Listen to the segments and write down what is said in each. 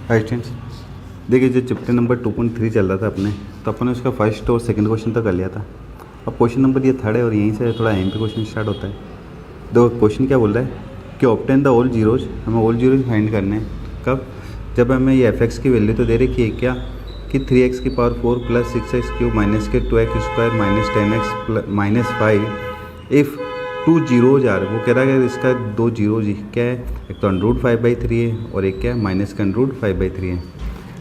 Hi students, देखिए जो chapter number 2.3 चल रहा था अपने, तो अपन ने उसका फर्स्ट और सेकंड क्वेश्चन तो कर लिया था। अब क्वेश्चन नंबर ये थर्ड है और यहीं से थोड़ा एमपी क्वेश्चन स्टार्ट होता है। दो क्वेश्चन क्या बोल रहा है कि ऑब्टेन द ऑल जीरोज, हमें ऑल जीरोज फाइंड करने हैं। कब? जब हमें ये एफ एक्स की वैल्यू तो दे रखी है क्या कि 3x की power 4 plus 6x cube minus के 2x square minus 10x minus 5 if 2 zeros आ रहे, वो कह रहा है कि इसका 2 जीरो जी क्या है, एक तो अंडरूट 5/3 है और एक क्या है माइनस का अंडरूट 5/3 है।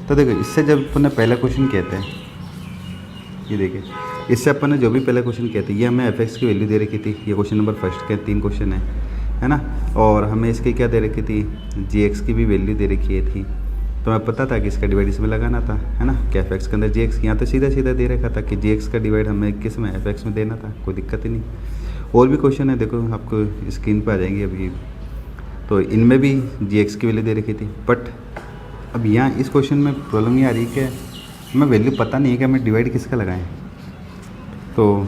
तो देखो इससे जब अपन ने पहला क्वेश्चन कहते हैं, ये देखिए इससे अपन ने जो भी पहला क्वेश्चन कहते हैं, ये हमें एफ एक्स की वैल्यू दे रखी थी, ये क्वेश्चन नंबर फर्स्ट के 3 क्वेश्चन है ना। और हमें इसकी क्या दे रखी थी, जी एक्स की भी वैल्यू दे रखी थी। तो हमें पता था कि इसका डिवाइड इसमें लगाना था, है ना, कि एफ एक्स के अंदर जी एक्स, यहाँ तो सीधा सीधा दे रखा था कि जी एक्स का डिवाइड हमें किस में, एफ एक्स में देना था, कोई दिक्कत ही नहीं। और भी क्वेश्चन है, देखो आपको स्क्रीन पर आ जाएंगे अभी, तो इनमें भी जी एक्स की वैल्यू दे रखी थी। बट अब यहाँ इस क्वेश्चन में प्रॉब्लम ये आ रही है कि हमें वैल्यू पता नहीं है कि हमें डिवाइड किसका लगाएं। तो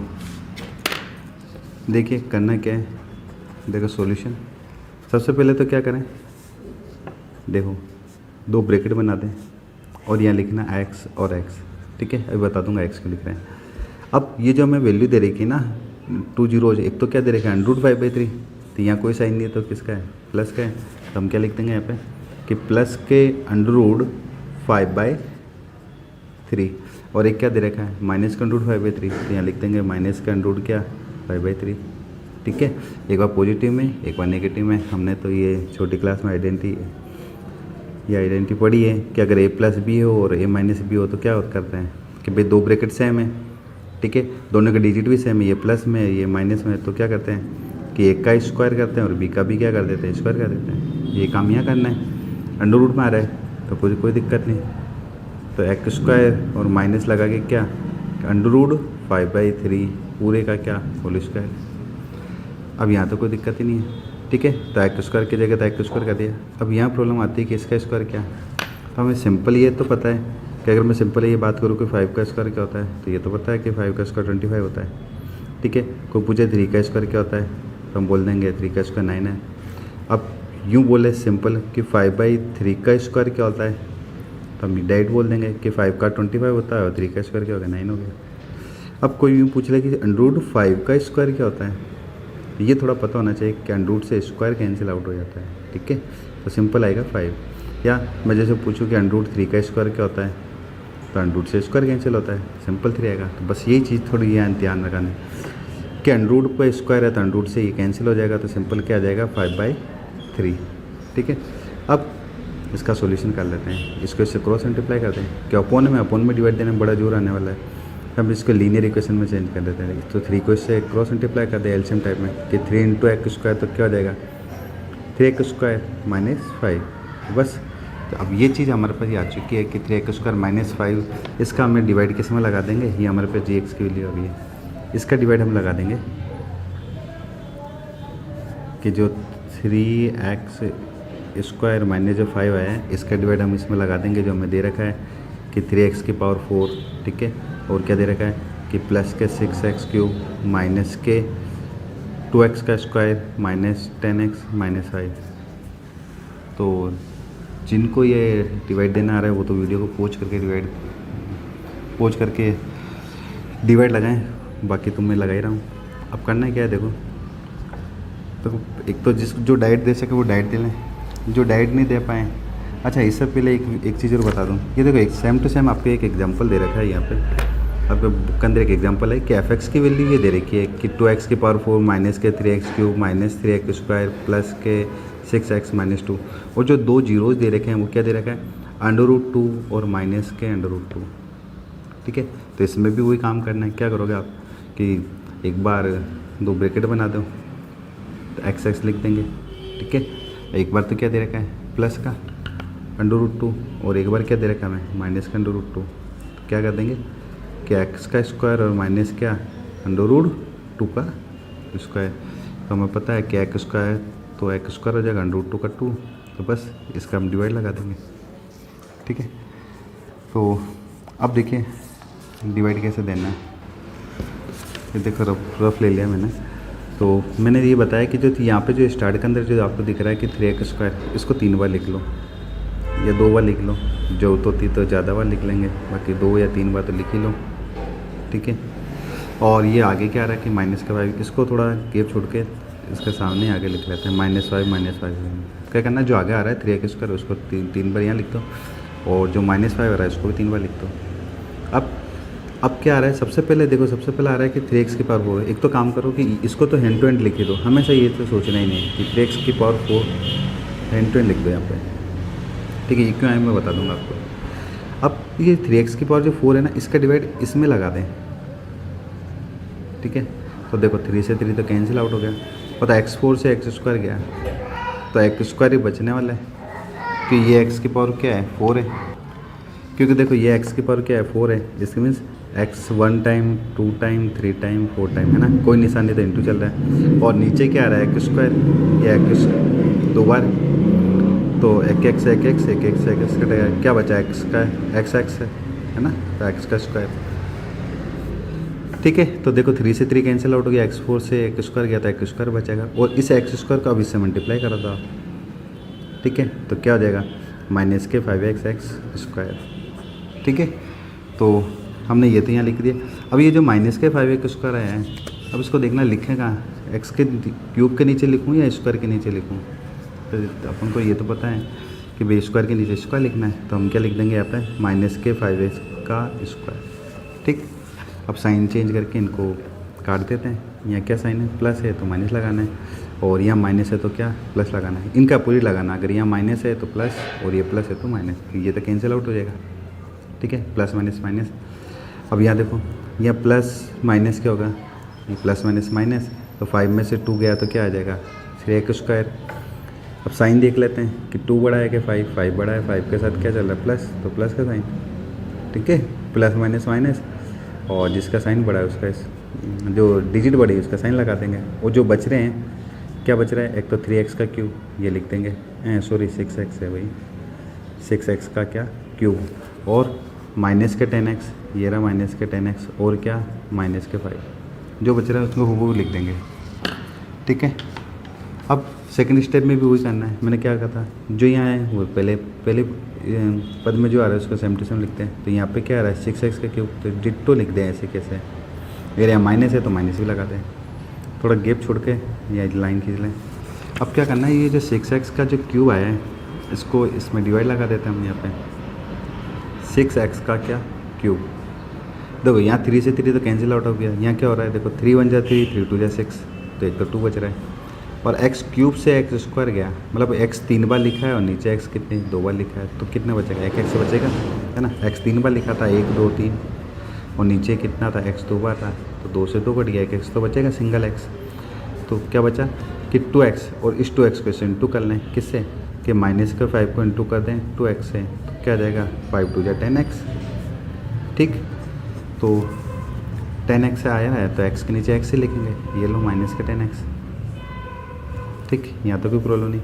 देखिए करना क्या है, देखो सॉल्यूशन। सबसे पहले तो क्या करें, देखो 2 ब्रैकेट बना दें और यहाँ लिखना एक्स और एक्स, ठीक है, अभी बता दूंगा एक्स क्यों लिख रहे हैं। अब ये जो हमें वैल्यू दे रखी है ना 2 जीरोज, एक तो क्या दे रखा है अंडरूट 5/3, तो यहाँ कोई साइन नहीं है तो किसका है, प्लस का है। तो हम क्या लिख देंगे यहाँ पे कि प्लस के अंडरूट 5/3 और एक क्या दे रखा है माइनस का अंडरूट 5/3, तो यहाँ लिख देंगे माइनस का अंडरूट क्या 5/3, ठीक है। एक बार पॉजिटिव में एक बार नेगेटिव में। हमने तो ये छोटी क्लास में आइडेंटिटी पढ़ी है कि अगर a प्लस बी हो और a माइनस बी हो तो क्या करते हैं कि भाई 2 ब्रैकेट सेम है, ठीक है, दोनों का डिजिट भी सेम है, ये प्लस में ये माइनस में, तो क्या करते हैं कि एक का स्क्वायर करते हैं और बी का भी क्या कर देते हैं, स्क्वायर कर देते हैं। ये काम यहाँ करना है, अंडर रूट में आ रहा है तो कोई दिक्कत नहीं। तो एक्स स्क्वायर और माइनस लगा के क्या अंडर रूट 5/3 पूरे का क्या होल स्क्वायर। अब यहाँ तो कोई दिक्कत ही नहीं है, ठीक है, तो एक्स स्क्वायर की जगह तो एक्स स्क्वायर कर दिया। अब यहाँ प्रॉब्लम आती है कि इसका स्क्वायर क्या, तो हमें सिंपल ये तो पता है कि अगर मैं सिंपल ये बात करूँ कि 5 का स्क्वायर क्या होता है, तो ये तो पता है कि 5 का स्क्वायर 25 होता है, ठीक है। कोई पूछे 3 का स्क्वायर क्या होता है, तो हम बोल देंगे 3 का स्क्वायर 9 है। अब यूँ बोले सिंपल कि 5/3 का स्क्वायर क्या होता है, तो हम डायरेक्ट बोल देंगे कि 5 का 25 होता है और 3 का स्क्वायर क्या हो गया 9 हो गया। अब कोई यूँ पूछ ले कि अंडरूट 5 का स्क्वायर क्या होता है, ये थोड़ा पता होना चाहिए कि अंडरूट से स्क्वायर कैंसिल आउट हो जाता है, ठीक है, तो सिंपल आएगा 5। या मैं जैसे पूछूं कि अंडरूट 3 का स्क्वायर क्या होता है, तो अंडरूट से स्क्वायर कैंसिल होता है, सिंपल 3 आएगा। तो बस यही चीज़ थोड़ी यहाँ ध्यान रखना कि अंडरूट पर स्क्वायर है तो अंडरूट से ये कैंसिल हो जाएगा, तो सिंपल क्या आ जाएगा 5/3, ठीक है। अब इसका सॉल्यूशन कर लेते हैं, इसको इससे क्रॉस मल्टीप्लाई करते हैं कि अपोन में डिवाइड देने में बड़ा जोर आने वाला है। हम इसको लीनियर इक्वेशन में चेंज कर देते हैं, तो 3 को इससे क्रॉस मल्टीप्लाई कर दे एलसीएम टाइप में कि 3 × एक्स स्क्वायर, तो क्या हो जाएगा 3x स्क्वायर -5, बस। तो अब ये चीज़ हमारे पास ये आ चुकी है कि 3x स्क्वायर -5, इसका हमें डिवाइड किस में लगा देंगे, ये हमारे पास जी एक्स की वैल्यू अभी है, इसका डिवाइड हम लगा देंगे कि जो 3x स्क्वायर माइनस जो 5 है, इसका डिवाइड हम इसमें लगा देंगे जो हमें दे रखा है कि 3x की पावर 4, ठीक है, और क्या दे रखा है कि प्लस के 6x क्यूब माइनस के 2x का स्क्वायर माइनस 10x माइनस 5। तो जिनको ये डिवाइड देना आ रहा है वो तो वीडियो को पॉज करके डिवाइड लगाएं, बाकी तो मैं लगा ही रहा हूँ। अब करना है क्या है, देखो तो एक तो जो डाइट दे सके वो डाइट दे लें, जो डाइट नहीं दे पाएँ। अच्छा, इससे पहले एक चीज़ और बता दूं, ये देखो एक सेम टू सेम आपको एक एग्जांपल दे रखा है यहाँ पे, आपके बुक के अंदर एक एग्जांपल है कि एफ एक्स की वैल्यू ये दे रखी है कि 2x की पावर 4 माइनस के 3x cube minus 3x square plus के 6x माइनस 2, और जो 2 जीरोज दे रखे हैं वो क्या दे रखा है √2 और माइनस के √2, ठीक है। तो इसमें भी वही काम करना है, क्या करोगे आप कि एक बार 2 ब्रैकेट बना दो तो x लिख देंगे, ठीक है। एक बार तो क्या दे रखा है प्लस का √2 और एक बार क्या दे रखा है हमें माइनस का √2, तो क्या कर देंगे कि x का स्क्वायर और माइनस क्या √2 का स्क्वायर। तो हमें पता है कि x स्क्वायर तो x स्क्वायर हो जाएगा √2 का 2, तो बस इसका हम डिवाइड लगा देंगे, ठीक है। तो अब देखिए डिवाइड कैसे देना है, ये देखो रफ ले लिया मैंने। तो मैंने ये बताया कि जो यहाँ पे जो स्टार्ट के अंदर जो आपको दिख रहा है कि 3x स्क्वायर, इसको 3 बार लिख लो, या 2 बार लिख लो, जरूरत होती तो ज़्यादा बार लिख लेंगे, बाकी 2 या 3 बार तो लिख ही लो, ठीक है। और ये आगे क्या आ रहा है कि -5, इसको थोड़ा गैप छोड़ के इसके सामने आगे लिख लेते हैं, -5 क्या करना है, जो आगे आ रहा है 3x² उसको 3 बार यहाँ लिख दो, और जो -5 आ रहा है उसको भी 3 बार लिख दो। अब क्या आ रहा है, सबसे पहले देखो, सबसे पहले आ रहा है कि 3x⁴ एक तो काम करो कि इसको तो हैंड टू हैंड लिख ही दो, हमेशा ये तो सोचना ही नहीं है कि 3x⁴ हैंड टू हैंड लिख दो यहाँ पे, ठीक है। ये क्यों है मैं बता दूंगा आपको। अब ये 3x⁴ जो 4 है ना, इसका डिवाइड इसमें लगा दें, ठीक है। तो देखो 3 से 3 तो कैंसिल आउट हो गया, पता x4 से x² गया तो x² ही बचने वाला है, कि ये x⁴ क्या है 4 है, क्योंकि देखो ये x⁴ क्या है 4 है, इसके means x 1 time 2 time 3 time 4 time, है ना, कोई निशान नहीं तो इंटू चल रहा है। और नीचे क्या आ रहा है x², ये x 2 बार, तो एक x कटेगा, क्या बचा x का x है ना, तो x का स्क्वायर, ठीक है। तो देखो 3 से 3 कैंसिल आउट हो गया, x4 से x² गया था, x² बचेगा, और इस x² को अब इससे मल्टीप्लाई करा था, ठीक है। तो क्या हो जाएगा -5xx², ठीक है। तो हमने ये तो यहाँ लिख दिया। अब ये जो -5x² आया है, अब इसको देखना लिखें कहाँ, x के क्यूब के नीचे लिखूँ या स्क्वायर के नीचे लिखूँ, तो अपन को ये तो पता है कि भाई स्क्वायर के नीचे स्क्वायर लिखना है, तो हम क्या लिख देंगे यहाँ पे -5x², ठीक। अब साइन चेंज करके इनको काट देते हैं, यहाँ क्या साइन है, प्लस है तो माइनस लगाना है, और यहाँ माइनस है तो क्या प्लस लगाना है, इनका पूरी लगाना, अगर यहाँ माइनस है तो प्लस और ये प्लस है तो माइनस, ये तो कैंसिल आउट हो जाएगा, ठीक है, प्लस माइनस माइनस। अब यहाँ देखो, यहाँ प्लस माइनस क्या होगा, ये प्लस माइनस माइनस, तो 5 में से 2 गया तो क्या आ जाएगा 3x²। अब साइन देख लेते हैं कि 2 बड़ा है कि 5 बड़ा है, 5 के साथ क्या चल रहा है प्लस, तो प्लस का साइन, ठीक है, प्लस माइनस माइनस, और जिसका साइन बड़ा है उसका जो डिजिट बड़ी है उसका साइन लगा देंगे। और जो बच रहे हैं, क्या बच रहा है, एक तो 3x का क्यूब ये लिख देंगे, सॉरी 6x है भाई, 6x का क्या क्यूब, और माइनस के 10x, ये रहा माइनस के 10x, और क्या माइनस के 5, जो बच रहा है उसको वो लिख देंगे, ठीक है। अब सेकंड स्टेप में भी वही करना है, मैंने क्या कहा था, जो यहाँ है वो पहले पद में जो आ रहा है उसको सेम टू सेम लिखते हैं। तो यहाँ पे क्या आ रहा है 6x का क्यूब, तो डिट्टो लिख दें ऐसे कैसे, अगर यहाँ माइनस है तो माइनस भी लगा दें, थोड़ा गैप छोड़ के या लाइन खींच लें। अब क्या करना है, ये जो 6x का जो क्यूब आया है इसको इसमें डिवाइड लगा देते हैं हम, यहाँ पे 6x का क्या क्यूब, देखो यहाँ 3 से 3 तो कैंसिल आउट हो गया, यहाँ क्या हो रहा है देखो 3 1 जा 3, 3 2 जा 6, तो एक तो 2 बच रहा है, और x³ से x² गया, मतलब x 3 बार लिखा है और नीचे x कितने 2 बार लिखा है, तो कितना बचेगा, एक x बचेगा, है ना, x 3 बार लिखा था 1 2 3, और नीचे कितना था x 2 बार था, तो 2 से 2 कट गया, एक x तो बचेगा सिंगल x, तो क्या बचा कि 2x, और इस 2x को इंटू कर लें किससे, कि माइनस के 5 को इंटू कर दें 2x से, तो क्या आ जाएगा 5 2 जा 10x, ठीक। तो 10x से आया है तो x के नीचे x ही लिखेंगे, ये लो माइनस के 10x, ठीक, यहाँ तो कोई प्रॉब्लम नहीं।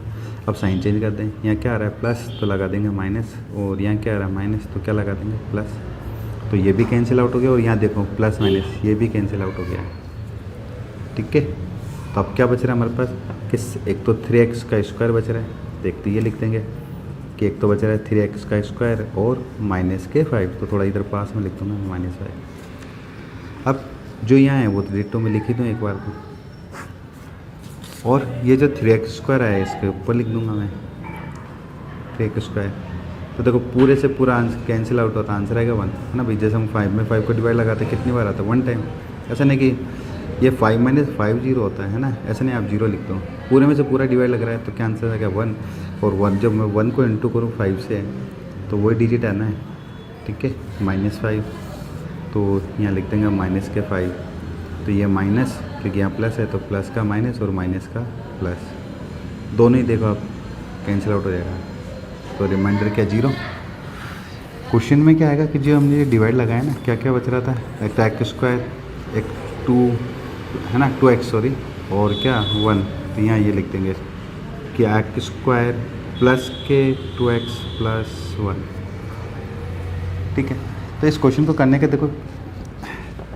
अब साइन चेंज कर दें, यहाँ क्या आ रहा है प्लस तो लगा देंगे माइनस, और यहाँ क्या आ रहा है माइनस तो क्या लगा देंगे प्लस, तो ये भी कैंसिल आउट हो गया, और यहाँ देखो प्लस माइनस ये भी कैंसिल आउट हो गया, ठीक है। तो अब क्या बच रहा है हमारे पास, कि एक तो 3x का स्क्वायर बच रहा है, देखते ये लिख देंगे कि एक तो बच रहा है 3x का स्क्वायर और माइनस के 5, तो थोड़ा इधर पास में लिख दूँगा -5। अब जो यहाँ है वो तो डिट्टो में लिख ही दूँ एक बार को, और ये जो 3x² है इसके ऊपर लिख दूंगा मैं 3x², तो देखो पूरे से पूरा आंसर कैंसिल आउट होता है, आंसर आएगा 1, है ना भाई। जैसे हम 5 में 5 को डिवाइड लगाते कितनी बार आता है 1 टाइम, ऐसा नहीं कि ये 5 - 5 0 होता है ना, ऐसा नहीं आप 0 लिख दो, पूरे में से पूरा डिवाइड लग रहा है तो क्या आंसर आएगा 1, और 1 जब मैं 1 को इंटू करूँ 5 से तो वही डिजिट आना है, ठीक है, -5, तो यहाँ लिख देंगे माइनस के 5, तो ये माइनस क्योंकि यहाँ प्लस है तो प्लस का माइनस और माइनस का प्लस, दोनों ही देखो आप कैंसिल आउट हो जाएगा, तो रिमाइंडर क्या 0। क्वेश्चन में क्या आएगा कि जो हमने ये डिवाइड लगाया ना, क्या क्या बच रहा था, एक तो x², एक 2 है ना 2x सॉरी, और क्या 1, तो यहाँ ये लिख देंगे कि x² प्लस के 2x + 1, ठीक है। तो इस क्वेश्चन को करने के देखो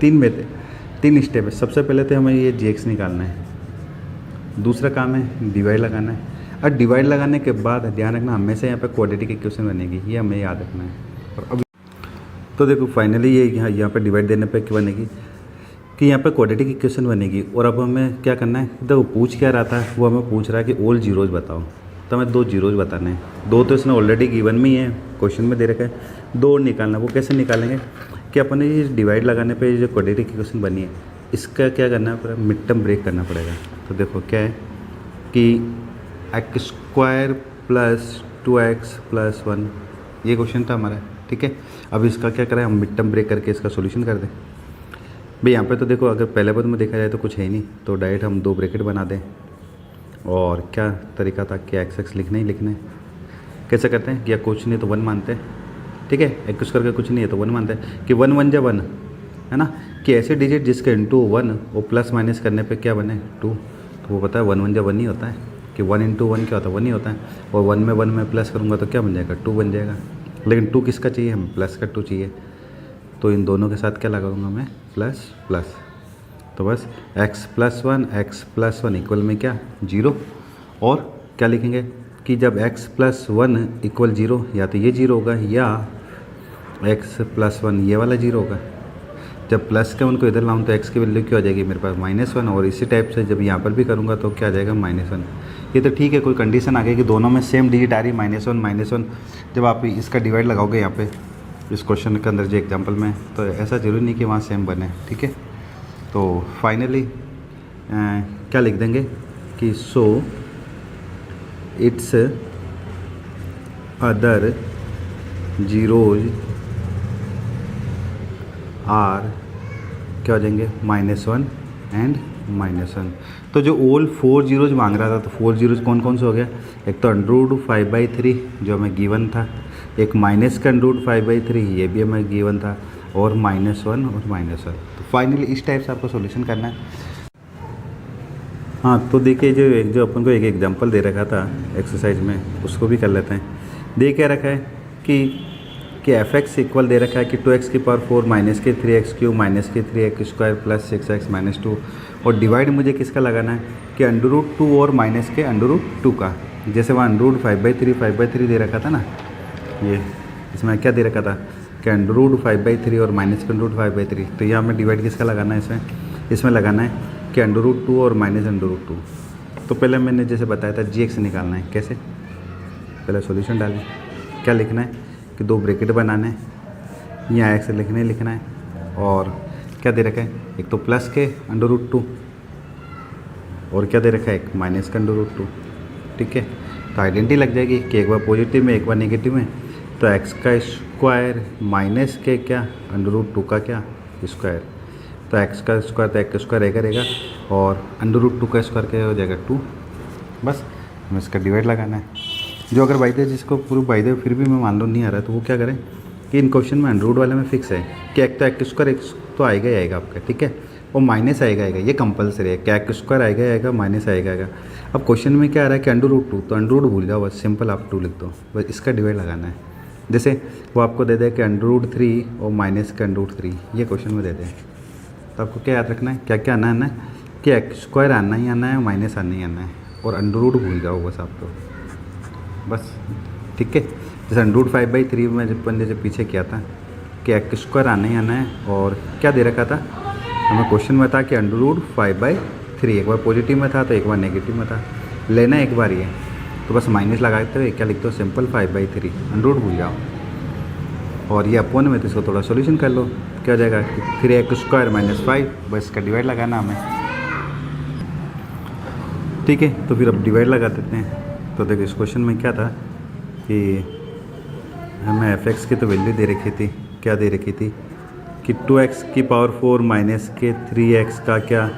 3 स्टेप है। सबसे पहले तो हमें ये gx निकालना है, दूसरा काम है डिवाइड लगाना है। और डिवाइड लगाने के बाद ध्यान रखना हमेशा यहाँ पे क्वाड्रेटिक इक्वेशन बनेगी, ये हमें याद रखना है। और अब तो देखो फाइनली ये यहाँ पे डिवाइड देने पे क्या बनेगी कि यहाँ पे क्वाड्रेटिक इक्वेशन बनेगी। और अब हमें क्या करना है, देखो पूछ क्या रहा था, वो हमें पूछ रहा है कि ऑल जीरोज़ बताओ, तो हमें 2 जीरोज़ बताने हैं। 2 तो इसने ऑलरेडी गिवन में ही है, क्वेश्चन में दे रखा है, 2 और निकालना। वो कैसे निकालेंगे कि अपने ये डिवाइड लगाने पे जो क्वाड्रेटिक इक्वेशन बनी है इसका क्या करना है, मिड टर्म ब्रेक करना पड़ेगा। तो देखो क्या है कि x² + 2x + 1 ये क्वेश्चन था हमारा, ठीक है। अब इसका क्या करें, हम मिड टर्म ब्रेक करके इसका सोल्यूशन कर दें। भाई यहाँ पे तो देखो अगर पहले पद में देखा जाए तो कुछ है ही नहीं, तो डायरेक्ट हम 2 ब्रैकेट बना दें। और क्या तरीका था कि x लिखना ही लिखना है। कैसे करते हैं कि या कुछ नहीं तो 1 मानते हैं, ठीक है। x करके कुछ नहीं है तो 1 मानते हैं कि 1 1 जा 1 है ना, कि ऐसे डिजिट जिसके इंटू 1 वो प्लस माइनस करने पे क्या बने 2। तो वो पता है 1 1 जा 1 ही होता है कि 1 × 1 क्या होता है 1 ही होता है। और 1 में प्लस करूँगा तो क्या बन जाएगा 2 बन जाएगा। लेकिन 2 किसका चाहिए, हमें प्लस का 2 चाहिए। तो इन दोनों के साथ क्या लगाऊंगा मैं, प्लस प्लस। तो बस x + 1 x + 1 इक्वल में क्या 0। और क्या लिखेंगे कि जब x + 1 = 0 या तो ये 0 होगा या x + 1 ये वाला 0 होगा। जब प्लस के उनको इधर लाऊं तो x की वैल्यू क्या हो जाएगी मेरे पास -1। और इसी टाइप से जब यहाँ पर भी करूँगा तो क्या आ जाएगा -1। ये तो ठीक है, कोई कंडीशन आ गई कि दोनों में सेम डिजिट आ रही -1 जब आप इसका डिवाइड लगाओगे यहाँ पे इस क्वेश्चन के अंदर जो एग्जांपल में, तो ऐसा ज़रूरी नहीं कि वहाँ सेम बने, ठीक है। तो फाइनली क्या लिख देंगे कि so it's other zeros are क्या हो जाएंगे -1 एंड -1। तो जो ऑल 4 जीरोज मांग रहा था, तो 4 जीरोज कौन कौन से हो गया, एक तो √5/3 जो हमें गिवन था, एक -√5/3 ये भी हमें गिवन था, और -1 और -1। तो फाइनली इस टाइप से आपको सॉल्यूशन करना है। हाँ तो देखिए जो अपन को एक एग्जांपल दे रखा था एक्सरसाइज में, उसको भी कर लेते हैं। दे क्या रखा है कि f(x) इक्वल दे रखा है कि 2x⁴ -3x³ -3x² + 6x - 2। और डिवाइड मुझे किसका लगाना है कि √2 और माइनस के √2 का। जैसे वहाँ √5/3 दे रखा था ना, ये इसमें क्या दे रखा था कि √5/3 और माइनस के √5/3। तो यहाँ हमें डिवाइड किसका लगाना है, इसमें लगाना है कि √2 और -√2। तो पहले मैंने जैसे बताया था g(x) निकालना है। कैसे, पहले सॉल्यूशन डालें, क्या लिखना है कि 2 ब्रैकेट बनाने हैं, यहाँ x लिखना है। और क्या दे रखा है, एक तो प्लस के √2 और क्या दे रखा है एक माइनस का √2, ठीक है। तो आइडेंटिटी लग जाएगी कि एक बार पॉजिटिव में एक बार नेगेटिव में। तो x² माइनस के क्या √2 का क्या स्क्वायर। तो x² तो x² रहेगा और √2 का स्क्वायर क्या हो जाएगा 2। बस हमें इसका डिवाइड लगाना है। जो अगर बाई द जिसको प्रूफ बाई द फिर भी मैं मान लो नहीं आ रहा, तो वो क्या करें कि इन क्वेश्चन में √ वाले में फिक्स है कि एक तो x² तो आएगा ही आएगा आपका, ठीक है। और माइनस आएगा ये कंपलसरी है कि x² आएगा माइनस आएगा। अब क्वेश्चन में क्या आ रहा है कि √2, तो √ भूल जाओ, बस सिंपल आप 2 लिख दो, बस इसका डिवाइड लगाना है। जैसे वो आपको दे दे कि √3 और माइनस का √3 ये क्वेश्चन में दे दें, तो आपको क्या याद रखना है, क्या क्या आना है कि x² आना ही आना है, माइनस आना ही आना है, और √ भूल जाओ बस आपको, बस ठीक है। जैसे √5/3 में अपन जैसे पीछे किया था कि x² आना ही आना है, और क्या दे रखा था हमें क्वेश्चन में था कि √5/3 एक बार पॉजिटिव में था तो एक बार नेगेटिव में था, लेना एक बार ये। तो बस माइनस लगाते हुए क्या लिखते हो सिंपल 5/3, √ भूल जाओ। और ये अपोन में तो इसको थोड़ा सॉल्यूशन कर लो, क्या हो जाएगा 3x² - 5, बस इसका डिवाइड लगाना हमें, ठीक है। तो फिर अब डिवाइड लगा देते हैं। तो देखो इस क्वेश्चन में क्या था कि हमें f(x) की तो वैल्यू दे रखी थी, क्या दे रखी थी कि 2x⁴ माइनस के 3x का क्या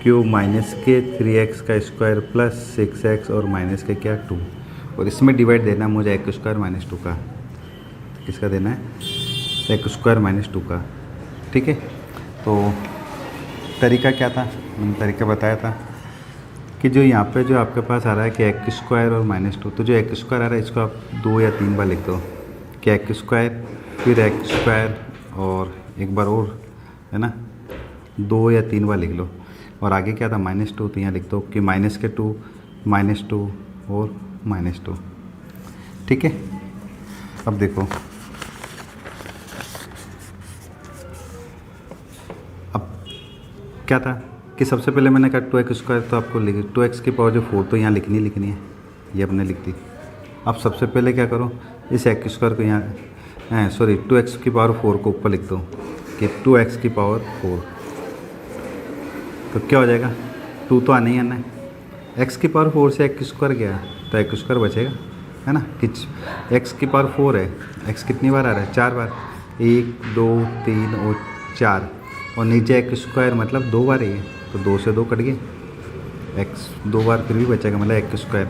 क्यूब माइनस के 3x का स्क्वायर प्लस 6x और माइनस के क्या 2। और इसमें डिवाइड देना है मुझे x² - 2 का, किसका देना है x² - 2 का, ठीक है। तो तरीका क्या था, मैंने तरीका बताया था कि जो यहाँ पे जो आपके पास आ रहा है कि x² और -2, तो जो x² आ रहा है इसको आप 2 या 3 बार लिख दो कि x² फिर x² और एक बार और, है ना, 2 या 3 बार लिख लो। और आगे क्या था -2, तो यहाँ लिख दो कि -2 -2 और -2। ठीक है, अब देखो, अब क्या था कि सबसे पहले मैंने कहा 2x² तो आपको लिख 2x की पावर जो 4 तो यहाँ लिखनी है, ये अपने लिख दी। अब सबसे पहले क्या करो, इस x² को यहाँ 2x की पावर 4 को ऊपर लिख दो कि 2x की पावर 4, तो क्या हो जाएगा, 2 तो आना ही आना है, x की पावर 4 से x² गया तो x² बचेगा, है ना, कि x की पावर 4 है, x कितनी बार आ रहा है, 4 बार, 1 2 3 और 4, और नीचे x² मतलब 2 बार ही है, तो 2 से 2 कट गए, x 2 बार फिर भी बचेगा, मतलब x²,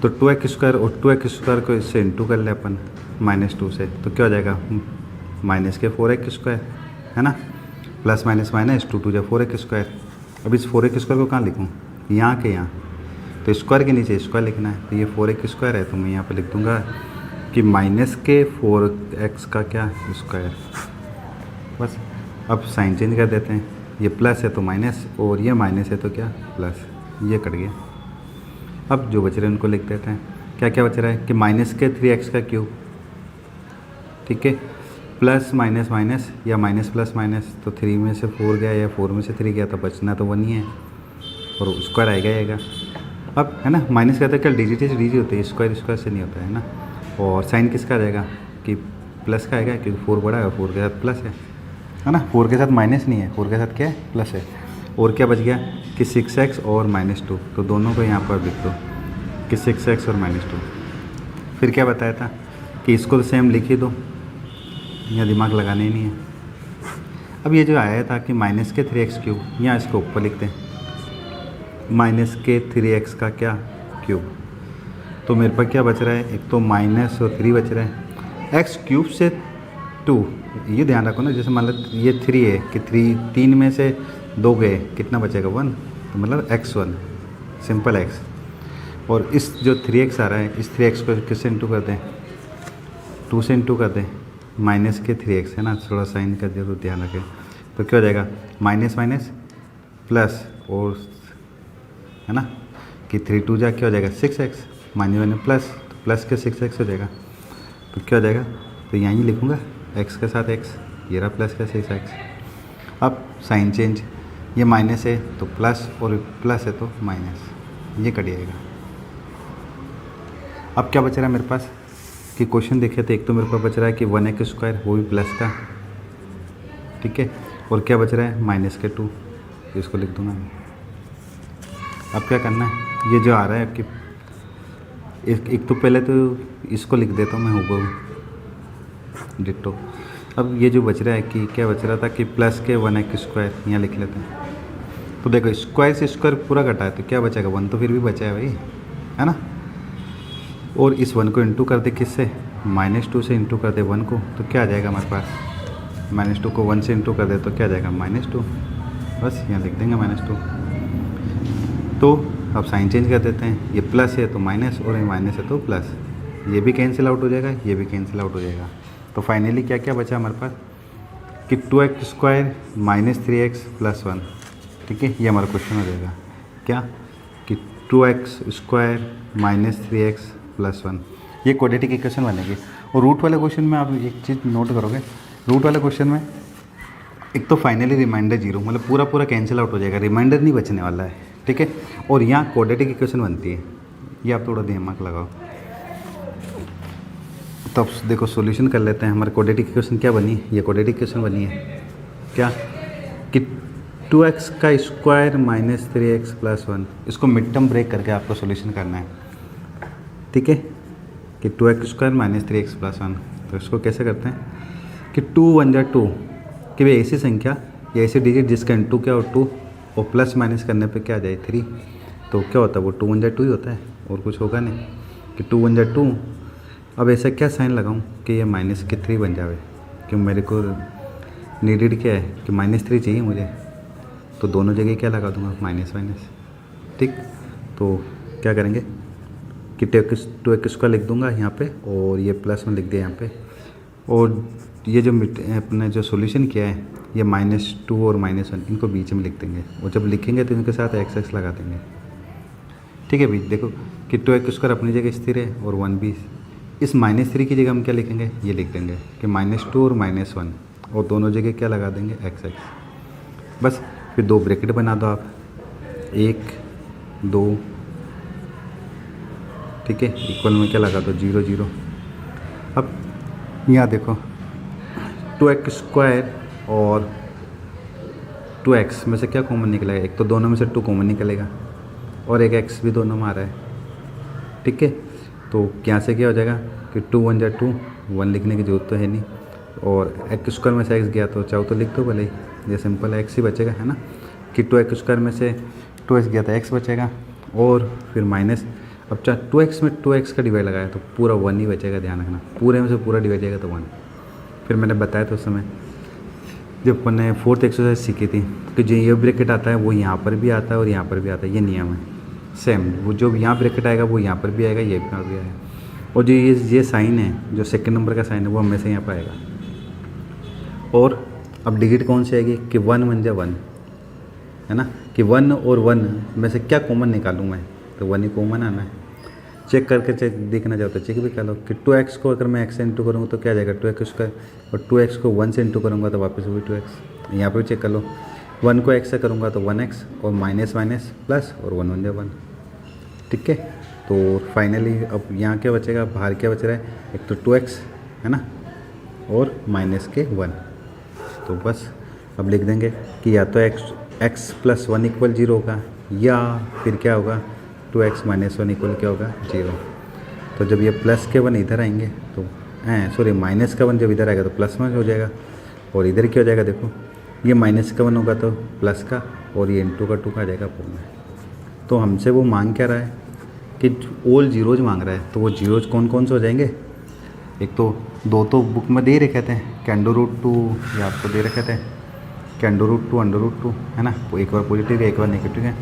तो 2x² और 2x² को इससे इंटू कर ले अपन -2 से, तो क्या हो जाएगा, -4x², है ना, प्लस माइनस माइनस 2 2 4x²। अब इस 4x² को कहाँ लिखूँ, यहाँ के यहाँ, तो स्क्वायर के नीचे स्क्वायर लिखना है, तो ये 4x² है, तो मैं यहाँ पे लिख दूँगा कि -4x का क्या स्क्वायर। बस अब साइन चेंज कर देते हैं, ये प्लस है तो माइनस, और ये माइनस है तो क्या प्लस, ये कट गया। अब जो बच रहे हैं उनको लिख देते हैं, क्या क्या बच रहा है कि -3x का क्यूब, ठीक है, प्लस माइनस माइनस या माइनस प्लस माइनस, तो 3 में से 4 गया या 4 में से 3 गया, तो बचना तो 1 ही है, और स्क्वायर आएगा। अब है ना, माइनस का क्या डिजिट से डिजिट होते हैं, स्क्वायर से नहीं होता है ना, और साइन किसका आ जाएगा कि प्लस का आएगा, क्योंकि 4 बड़ा है, 4 के साथ प्लस है ना, 4 के साथ माइनस नहीं है, 4 के साथ क्या है, प्लस है। और क्या बच गया कि 6x और -2, तो दोनों को यहाँ पर लिख दो कि 6x और -2। फिर क्या बताया था कि इसको तो सेम लिख ही दो, यहाँ दिमाग लगाने ही नहीं है। अब ये जो आया था कि -3x³ यहाँ इसको ऊपर लिखते हैं, -3x का क्या क्यूब, तो मेरे पास क्या बच रहा है, एक तो माइनस और 3 बच रहा है, x³ से 2, ये ध्यान रखो ना, जैसे मान लो ये 3 है कि 3 में से 2 गए, कितना बचेगा 1, तो मतलब x1 सिंपल x, और इस जो 3x आ रहा है, इस 3x को किससे इंटू कर दें, 2 से इंटू कर दें, -3x है ना, थोड़ा साइन का जरूर ध्यान रखें, तो क्या हो जाएगा, माइनस माइनस प्लस, और है ना कि 3 2 जा क्या हो जाएगा 6x, माइनस प्लस, तो प्लस के 6x हो जाएगा, तो क्या हो जाएगा, तो यहीं लिखूँगा x के साथ x, ये रहा प्लस का 6x। अब साइन चेंज, ये माइनस है तो प्लस, और प्लस है तो माइनस, ये कट जाएगा। अब क्या बच रहा है मेरे पास कि क्वेश्चन देखे तो एक तो मेरे पास बच रहा है कि 1x² वो भी प्लस का, ठीक है, और क्या बच रहा है -2, इसको लिख दूँगा मैं। अब क्या करना है, ये जो आ रहा है कि एक तो पहले तो इसको लिख देता हूँ मैं हूबहू डिट्टो। अब ये जो बच रहा है कि क्या बच रहा था कि प्लस के 1x² यहाँ लिख लेते हैं, तो देखो स्क्वायर से स्क्वायर पूरा कटा है, तो क्या बचेगा 1 तो फिर भी बचा है भाई, है ना, और इस 1 को इंटू कर दे किससे, -2 से इंटू कर दे 1 को, तो क्या आ जाएगा हमारे पास, -2 को 1 से इंटू कर दे तो क्या आ जाएगा -2, बस यहाँ लिख देंगे -2। तो अब साइन चेंज कर देते हैं, ये प्लस है तो माइनस, और ये माइनस है तो प्लस, ये भी कैंसिल आउट हो जाएगा, ये भी कैंसिल आउट हो जाएगा। तो फाइनली क्या क्या बचा हमारे पास कि 2x² -3x + 1, ठीक है, ये हमारा क्वेश्चन हो जाएगा क्या कि 2x² -3x + 1, ये क्वाड्रेटिक इक्वेशन बनेगी। और रूट वाले क्वेश्चन में आप एक चीज़ नोट करोगे, रूट वाले क्वेश्चन में एक तो फाइनली रिमाइंडर 0, मतलब पूरा पूरा कैंसिल आउट हो जाएगा, रिमाइंडर नहीं बचने वाला है, ठीक है, और यहाँ क्वाड्रेटिक इक्वेशन बनती है, ये आप थोड़ा दिमाग लगाओ। तो अब देखो सॉल्यूशन कर लेते हैं, हमारे क्वाड्रेटिक इक्वेशन क्या बनी, ये क्वाड्रेटिक इक्वेशन बनी है क्या कि 2x² -3x + 1, इसको मिड टर्म ब्रेक करके आपको सॉल्यूशन करना है, ठीक है, कि 2x² -3x + 1। तो इसको कैसे करते हैं कि 2 1 जा 2, कि भाई ऐसी संख्या या ऐसी डिजिट जिसका इंटू क्या हो 2, और प्लस माइनस करने पे क्या आ जाए 3, तो क्या होता है वो 2 1 जा 2 ही होता है, और कुछ होगा नहीं, कि 2 1 जा 2। अब ऐसा क्या साइन लगाऊं कि ये -3 बन जाए, क्यों मेरे को नीडेड क्या है कि -3 चाहिए मुझे, तो दोनों जगह क्या लगा दूंगा माइनस माइनस, ठीक। तो क्या करेंगे कि 2x² लिख दूंगा यहाँ पे, और ये +1 लिख दिया यहाँ पे, और ये जो अपने जो सॉल्यूशन किया है ये -2 और -1 इनको बीच में लिख देंगे, और जब लिखेंगे तो इनके साथ x लगा देंगे, ठीक है भाई, देखो कि 2x² अपनी जगह स्थिर है और 1 भी। इस -3 की जगह हम क्या लिखेंगे, ये लिख देंगे कि -2 और -1, और दोनों जगह क्या लगा देंगे, x। बस फिर 2 ब्रैकेट बना दो आप, 1 2, ठीक है, इक्वल में क्या लगा दो, 0 0। अब यहाँ देखो 2x² और 2x में से क्या कॉमन निकलेगा, एक तो दोनों में से 2 कॉमन निकलेगा और एक x भी दोनों में आ रहा है, ठीक है। तो यहाँ से क्या हो जाएगा कि 2 1 जा 2, 1 लिखने की जरूरत तो है नहीं, और x² में से x गया तो चाहो तो लिख दो भले ही, ये सिंपल है, x ही बचेगा, है ना, कि 2x² में से 2x गया था, x बचेगा, और फिर माइनस, अब चाहे 2x में 2x का डिवाइड लगाया तो पूरा 1 ही बचेगा, ध्यान रखना, पूरे में से पूरा डिवाइड जाएगा तो 1। फिर मैंने बताया था उस समय जब अपन ने 4th एक्सरसाइज सीखी थी कि जो ये ब्रैकेट आता है वो यहाँ पर भी आता है और यहाँ पर भी आता है, ये नियम है सेम, वो जो यहाँ ब्रैकेट आएगा वो यहाँ पर भी आएगा, ये भी यहाँ भी आएगा, और जो ये साइन है, जो सेकंड नंबर का साइन है, वो हमेशा यहाँ पर आएगा। और अब डिजिट कौन सी आएगी कि 1 1 जा 1, है ना, कि 1 और 1 में से क्या कॉमन निकालूँ मैं, तो 1 ही कॉमन आना है। चेक करके देखना चाहो तो चेक भी कर लो कि 2x को अगर मैं x से इंटू करूँगा तो क्या जाएगा 2x², और 2x को 1 से इंटू करूँगा तो वापस वही 2x। यहाँ पर भी चेक कर लो, 1 को x से करूँगा तो 1x, और माइनस माइनस प्लस, और 1 1 जा 1, ठीक है। तो फाइनली अब यहाँ क्या बचेगा, बाहर क्या बच रहा है, एक तो 2x है ना, और माइनस के 1। तो बस अब लिख देंगे कि या तो x + 1 = 0 होगा, या फिर क्या होगा 2x - 1 = क्या होगा 0। तो जब ये प्लस के 1 इधर आएंगे तो सॉरी माइनस का 1 जब इधर आएगा तो प्लस में हो जाएगा, और इधर क्या हो जाएगा, देखो ये माइनस का 1 होगा तो प्लस का, और ये इंटू का 2 का आ जाएगा पूर्ण में। तो हमसे वो मांग क्या रहा है कि ऑल जीरोज मांग रहा है, तो वो जीरोज कौन कौन से हो जाएंगे, एक तो 2 तो बुक में दे रखे थे कि √2, ये आपको दे रखे थे कि √2 है ना, वो एक बार पॉजिटिव है एक बार नेगेटिव है,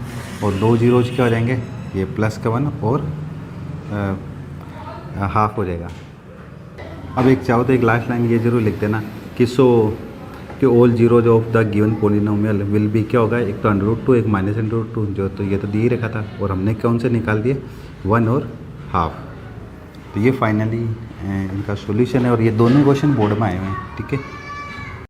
और 2 जीरोज क्या हो जाएंगे, ये प्लस का 1 और हाफ हो जाएगा। अब एक चाहो तो एक लास्ट लाइन ये जरूर लिख देना कि कि all zeros of the given polynomial will be, क्या होगा, एक तो √2 एक -√2, जो तो ये तो दिए रखा था, और हमने कौन से निकाल दिए 1 और हाफ। तो ये फाइनली इनका सॉल्यूशन है, और ये दोनों क्वेश्चन बोर्ड में आए हुए हैं, ठीक है।